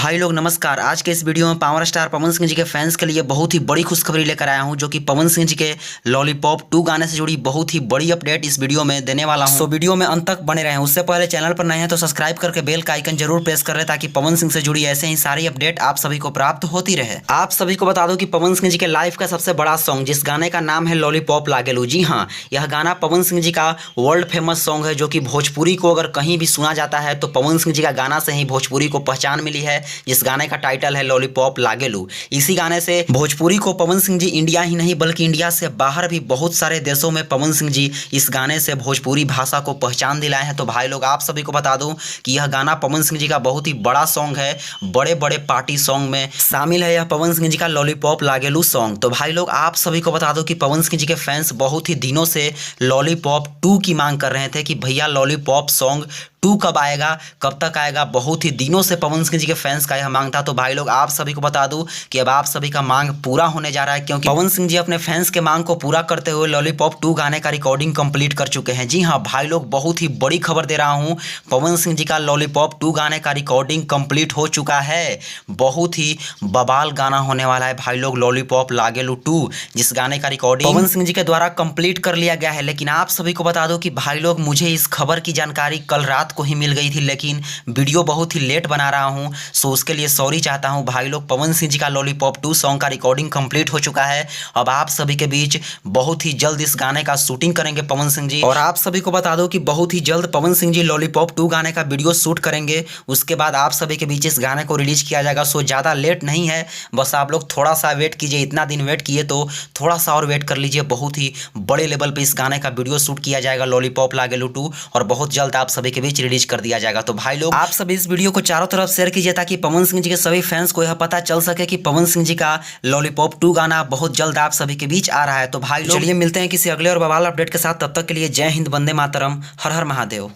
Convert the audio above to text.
भाई लोग नमस्कार। आज के इस वीडियो में पावर स्टार पवन सिंह जी के फैंस के लिए बहुत ही बड़ी खुशखबरी लेकर आया हूं, जो कि पवन सिंह जी के लॉलीपॉप 2 गाने से जुड़ी बहुत ही बड़ी अपडेट इस वीडियो में देने वाला हूं। तो वीडियो में अंत तक बने रहें। उससे पहले चैनल पर नए हैं तो सब्सक्राइब करके बेल का आइकन जरूर प्रेस कर रहे ताकि पवन सिंह से जुड़ी ऐसे ही सारी अपडेट आप सभी को प्राप्त होती रहे। आप सभी को बता दो कि पवन सिंह जी के लाइफ का सबसे बड़ा सॉन्ग, जिस गाने का नाम है लॉलीपॉप लागेलू, जी हाँ, यह गाना पवन सिंह जी का वर्ल्ड फेमस सॉन्ग है, जो कि भोजपुरी को अगर कहीं भी सुना जाता है तो पवन सिंह जी का गाना से ही भोजपुरी को पहचान मिली है। जिस गाने का टाइटल है लॉलीपॉप लागेलू। इसी गाने से भोजपुरी को पवन सिंह जी इंडिया ही नहीं बल्कि इंडिया से बाहर भी बहुत सारे देशों में पवन सिंह जी इस गाने से भोजपुरी भाषा को पहचान दिलाए हैं। तो भाई लोग आप सभी को बता दूं कि यह गाना पवन सिंह जी का बहुत ही बड़ा सॉन्ग है, बड़े बड़े पार्टी सॉन्ग में शामिल है यह पवन सिंह जी का लॉलीपॉप लागेलू सॉन्ग। तो भाई लोग आप सभी को बता दो कि पवन सिंह जी के फैंस बहुत ही दिनों से लॉलीपॉप 2 की मांग कर रहे थे कि भैया लॉलीपॉप सॉन्ग 2 कब आएगा, कब तक आएगा। बहुत ही दिनों से पवन सिंह जी के फैंस का यह मांग था। तो भाई लोग आप सभी को बता दूं कि अब आप सभी का मांग पूरा होने जा रहा है, क्योंकि पवन सिंह जी अपने फैंस के मांग को पूरा करते हुए लॉलीपॉप 2 गाने का रिकॉर्डिंग कंप्लीट कर चुके हैं। जी हाँ भाई लोग, बहुत ही बड़ी खबर दे रहा हूं, पवन सिंह जी का लॉलीपॉप 2 गाने का रिकॉर्डिंग कंप्लीट हो चुका है। बहुत ही बवाल गाना होने वाला है भाई लोग, लॉलीपॉप लागेलू 2, जिस गाने का रिकॉर्डिंग पवन सिंह जी के द्वारा कंप्लीट कर लिया गया है। लेकिन आप सभी को बता दो कि भाई लोग, मुझे इस खबर की जानकारी कल रात को ही मिल गई थी, लेकिन वीडियो बहुत ही लेट बना रहा हूं, सो उसके लिए सॉरी चाहता हूं भाई लोग। पवन सिंह जी का लॉलीपॉप 2 सॉन्ग का रिकॉर्डिंग कंप्लीट हो चुका है। अब आप सभी के बीच बहुत ही जल्द इस गाने का शूटिंग करेंगे पवन सिंह जी, और आप सभी को बता दो कि बहुत ही जल्द पवन सिंह जी लॉलीपॉप 2 गाने का वीडियो शूट करेंगे। उसके बाद आप सभी के बीच इस गाने को रिलीज किया जाएगा। सो ज़्यादा लेट नहीं है, बस आप लोग थोड़ा सा वेट कीजिए। इतना दिन वेट किए तो थोड़ा सा और वेट कर लीजिए। बहुत ही बड़े लेवल पे इस गाने का वीडियो शूट किया जाएगा लॉलीपॉप लागेलू 2, और बहुत जल्द आप सभी के बीच रिलीज कर दिया जाएगा। तो भाई लोग आप सभी इस वीडियो को चारों तरफ शेयर कीजिए ताकि पवन सिंह जी के सभी फैंस को यह पता चल सके कि पवन सिंह जी का लॉलीपॉप 2 गाना बहुत जल्द आप सभी के बीच आ रहा है। तो भाई लोग चलिए मिलते हैं किसी अगले और बवाल अपडेट के साथ। तब तक के लिए जय हिंद, वंदे मातरम, हर हर महादेव।